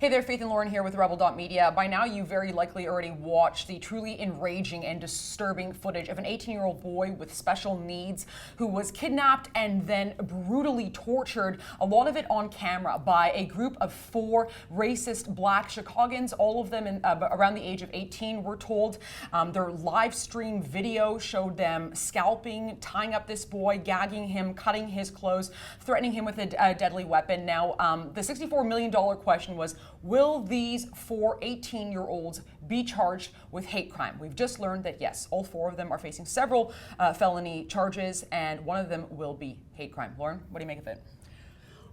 Hey there, Faith and Lauren here with Rebel.media. By now, you very likely already watched the truly enraging and disturbing footage of an 18-year-old boy with special needs who was kidnapped and then brutally tortured, a lot of it on camera, by a group of 4 racist black Chicagoans, all of them around the age of 18, we're told. Their live stream video showed them scalping, tying up this boy, gagging him, cutting his clothes, threatening him with a deadly weapon. Now, the $64 million question was, will these 4 18-year-olds be charged with hate crime? We've just learned that yes, all 4 of them are facing several felony charges, and one of them will be hate crime. Lauren, what do you make of it?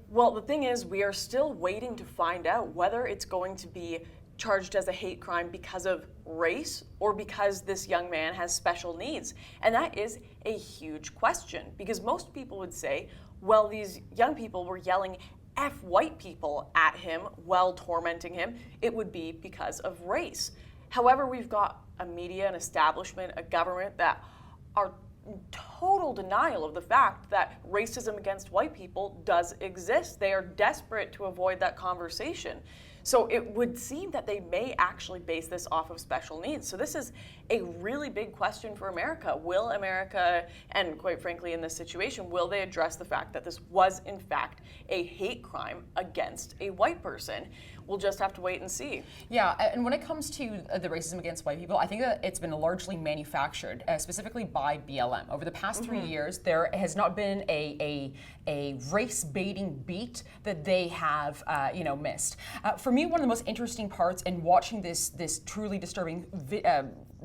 Well, the thing is, we are still waiting to find out whether it's going to be charged as a hate crime because of race or because this young man has special needs. And that is a huge question, because most people would say, well, these young people were yelling F white people at him while tormenting him. It would be because of race. However, we've got a media, an establishment, a government that are in total denial of the fact that racism against white people does exist. They are desperate to avoid that conversation. So it would seem that they may actually base this off of special needs. So this is a really big question for America. Will America, and quite frankly in this situation, will they address the fact that this was in fact a hate crime against a white person? We'll just have to wait and see. Yeah, and when it comes to the racism against white people, I think that it's been largely manufactured, specifically by BLM. Over the past 3 years, there has not been a race-baiting beat that they have, missed. For me, one of the most interesting parts in watching this truly disturbing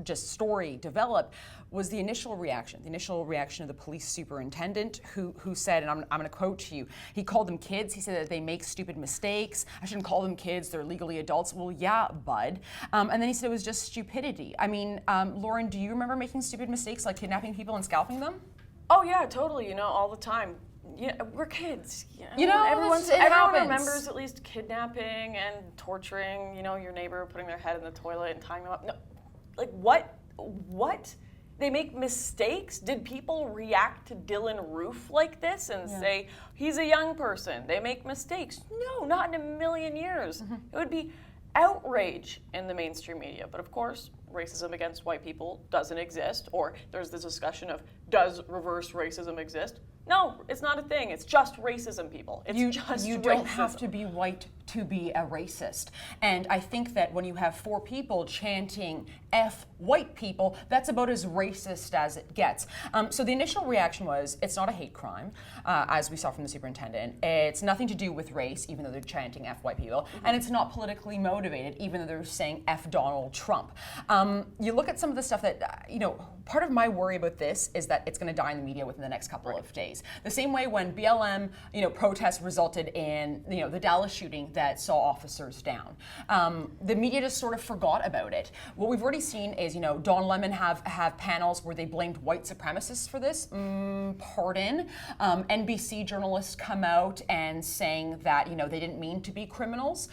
just story develop was the initial reaction of the police superintendent who said, and I'm going to quote to you, he called them kids. He said that they make stupid mistakes. I shouldn't call them kids. They're legally adults. Well, yeah, bud. And then he said it was just stupidity. I mean, Lauren, do you remember making stupid mistakes like kidnapping people and scalping them? Oh yeah, totally, all the time. Yeah, we're kids. Everyone remembers at least kidnapping and torturing, your neighbor, putting their head in the toilet and tying them up. No, like what? They make mistakes? Did people react to Dylan Roof like this and say, he's a young person, they make mistakes? No, not in a million years. It would be outrage in the mainstream media. But of course, racism against white people doesn't exist. Or there's this discussion of, does reverse racism exist? No, it's not a thing. It's just racism, people. You don't have to be white to be a racist. And I think that when you have 4 people chanting F white people, that's about as racist as it gets. So the initial reaction was, it's not a hate crime, as we saw from the superintendent. It's nothing to do with race, even though they're chanting F white people. And it's not politically motivated, even though they're saying F Donald Trump. You look at some of the stuff that, part of my worry about this is that it's going to die in the media within the next couple of days. The same way when BLM, protests resulted in, the Dallas shooting that saw officers down. The media just sort of forgot about it. What we've already seen is, Don Lemon have panels where they blamed white supremacists for this. Pardon. NBC journalists come out and saying that, they didn't mean to be criminals.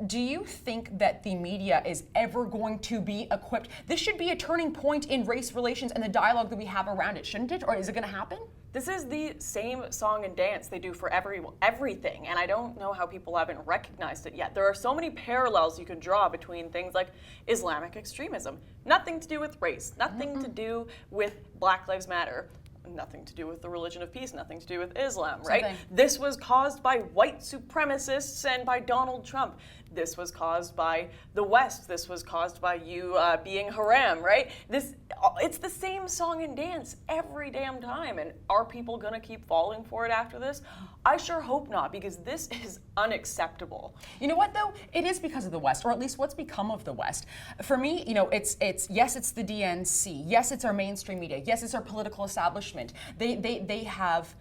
Do you think that the media is ever going to be equipped? This should be a turning point in race relations and the dialogue that we have around it, shouldn't it? Or is it going to happen? This is the same song and dance they do for everything, and I don't know how people haven't recognized it yet. There are so many parallels you can draw between things like Islamic extremism. Nothing to do with race, nothing to do with Black Lives Matter, nothing to do with the religion of peace, nothing to do with Islam, right? Something. This was caused by white supremacists and by Donald Trump. This was caused by the West. This was caused by you being haram, right? It's the same song and dance every damn time. And are people gonna keep falling for it after this? I sure hope not, because this is unacceptable. You know what though? It is because of the West, or at least what's become of the West. For me, it's yes, it's the DNC. Yes, it's our mainstream media. Yes, it's our political establishment. They have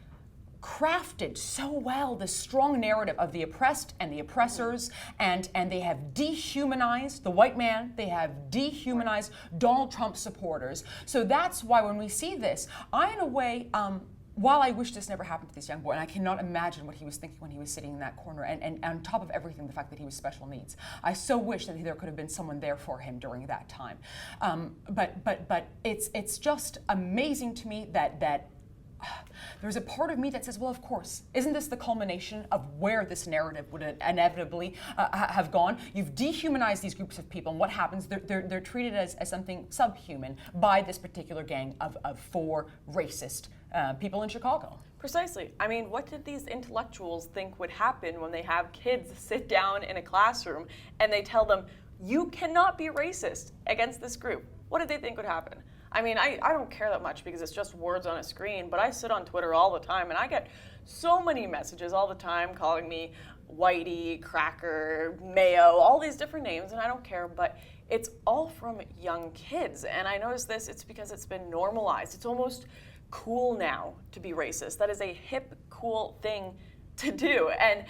crafted so well the strong narrative of the oppressed and the oppressors, and they have dehumanized the white man. They have dehumanized Donald Trump supporters. So that's why when we see this, I, in a way, while I wish this never happened to this young boy, and I cannot imagine what he was thinking when he was sitting in that corner, and on top of everything, the fact that he was special needs, I so wish that there could have been someone there for him during that time. But it's just amazing to me that there's a part of me that says, well, of course, isn't this the culmination of where this narrative would inevitably have gone? You've dehumanized these groups of people, and what happens? They're treated as something subhuman by this particular gang of 4 racist people in Chicago. Precisely. I mean, what did these intellectuals think would happen when they have kids sit down in a classroom and they tell them, you cannot be racist against this group? What did they think would happen? I mean, I don't care that much because it's just words on a screen, but I sit on Twitter all the time and I get so many messages all the time calling me Whitey, Cracker, Mayo, all these different names, and I don't care, but it's all from young kids. And I notice this, it's because it's been normalized. It's almost cool now to be racist. That is a hip, cool thing to do. And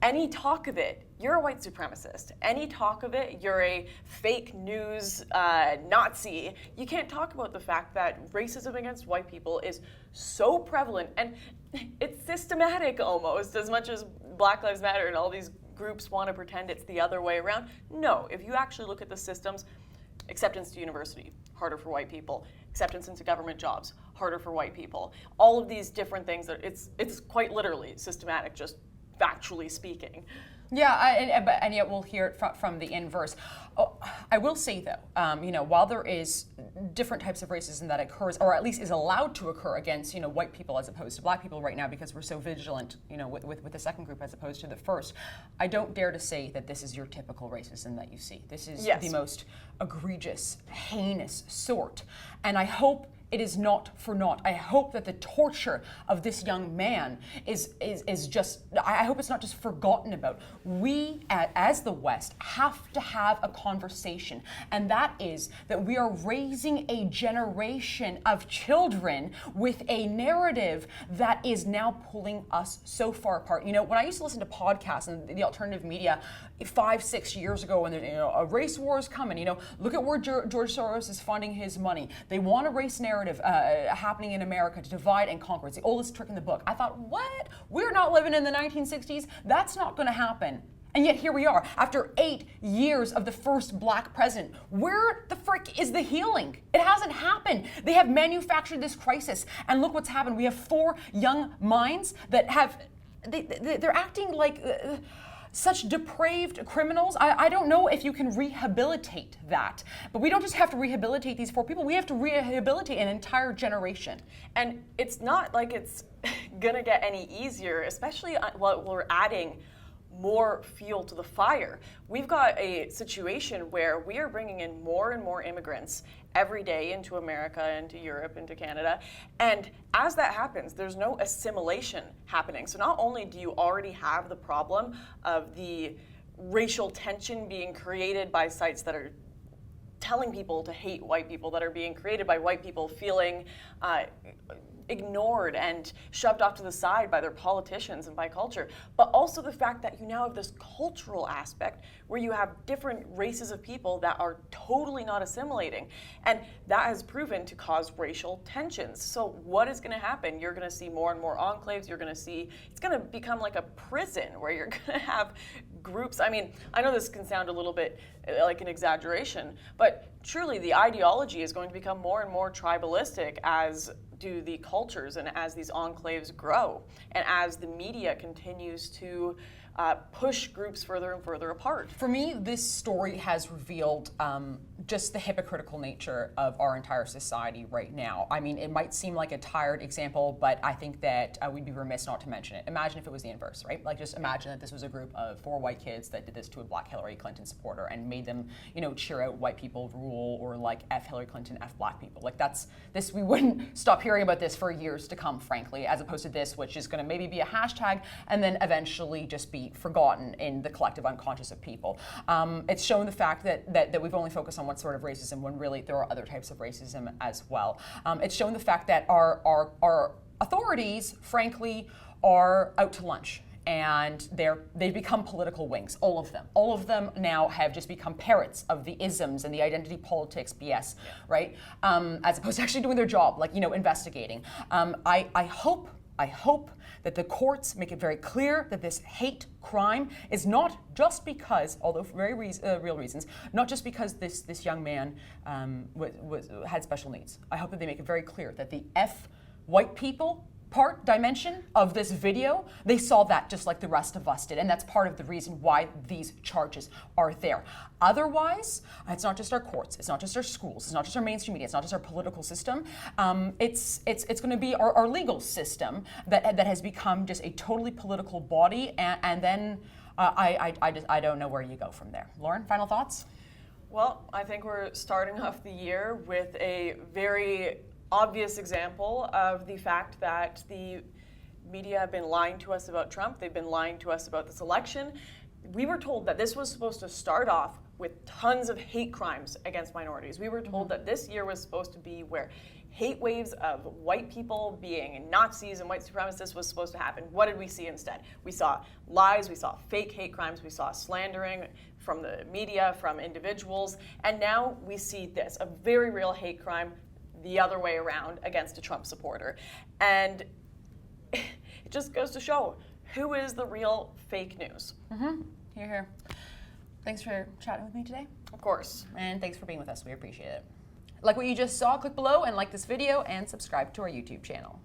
any talk of it, you're a white supremacist. Any talk of it, you're a fake news Nazi. You can't talk about the fact that racism against white people is so prevalent and it's systematic almost, as much as Black Lives Matter and all these groups want to pretend it's the other way around. No, if you actually look at the systems, acceptance to university, harder for white people. Acceptance into government jobs, harder for white people. All of these different things, it's quite literally systematic, just factually speaking. Yeah, and yet we'll hear it from the inverse. Oh, I will say though, while there is different types of racism that occurs, or at least is allowed to occur against, white people as opposed to black people right now, because we're so vigilant, with the second group as opposed to the first, I don't dare to say that this is your typical racism that you see. This is the most egregious, heinous sort, and I hope it is not for naught. I hope that the torture of this young man is just, I hope it's not just forgotten about. We, as the West, have to have a conversation, and that is that we are raising a generation of children with a narrative that is now pulling us so far apart. When I used to listen to podcasts and the alternative media 5-6 years ago, when a race war is coming, look at where George Soros is funding his money. They want a race narrative happening in America to divide and conquer. It's the oldest trick in the book. I thought, what? We're not living in the 1960s. That's not going to happen. And yet here we are, after 8 years of the first black president. Where the frick is the healing? It hasn't happened. They have manufactured this crisis. And look what's happened. We have 4 young minds that have, they're acting like such depraved criminals. I don't know if you can rehabilitate that. But we don't just have to rehabilitate these 4 people. We have to rehabilitate an entire generation. And it's not like it's gonna get any easier, especially while we're adding more fuel to the fire. We've got a situation where we are bringing in more and more immigrants every day into America, into Europe, into Canada. And as that happens, there's no assimilation happening. So not only do you already have the problem of the racial tension being created by sites that are telling people to hate white people, that are being created by white people feeling ignored and shoved off to the side by their politicians and by culture, but also the fact that you now have this cultural aspect where you have different races of people that are totally not assimilating. And that has proven to cause racial tensions. So what is going to happen? You're going to see more and more enclaves. You're going to see, it's going to become like a prison where you're going to have groups. I mean, I know this can sound a little bit like an exaggeration, but truly the ideology is going to become more and more tribalistic, as do the cultures and as these enclaves grow and as the media continues to push groups further and further apart. For me, this story has revealed just the hypocritical nature of our entire society right now. I mean, it might seem like a tired example, but I think that we'd be remiss not to mention it. Imagine if it was the inverse, right? Like, just imagine that this was a group of 4 white kids that did this to a black Hillary Clinton supporter and made them, cheer out white people rule, or like F Hillary Clinton, F black people. Like, we wouldn't stop hearing about this for years to come, frankly, as opposed to this, which is going to maybe be a hashtag and then eventually just be forgotten in the collective unconscious of people. It's shown the fact that we've only focused on one sort of racism when really there are other types of racism as well. It's shown the fact that our authorities, frankly, are out to lunch. And they've become political wings, all of them. All of them now have just become parrots of the isms and the identity politics BS, right? As opposed to actually doing their job, like, investigating. I hope that the courts make it very clear that this hate crime is not just because, although for very real reasons, not just because this young man had special needs. I hope that they make it very clear that the F white people dimension of this video, they saw that just like the rest of us did. And that's part of the reason why these charges are there. Otherwise, it's not just our courts, it's not just our schools, it's not just our mainstream media, it's not just our political system. It's going to be our legal system that has become just a totally political body. And then I don't know where you go from there. Lauren, final thoughts? Well, I think we're starting off the year with a very obvious example of the fact that the media have been lying to us about Trump. They've been lying to us about this election. We were told that this was supposed to start off with tons of hate crimes against minorities. We were told that this year was supposed to be where hate waves of white people being Nazis and white supremacists was supposed to happen. What did we see instead? We saw lies, we saw fake hate crimes, we saw slandering from the media, from individuals, and now we see this, a very real hate crime the other way around against a Trump supporter. And it just goes to show who is the real fake news. Hear, hear. Thanks for chatting with me today. Of course. And thanks for being with us. We appreciate it. Like what you just saw, click below and like this video and subscribe to our YouTube channel.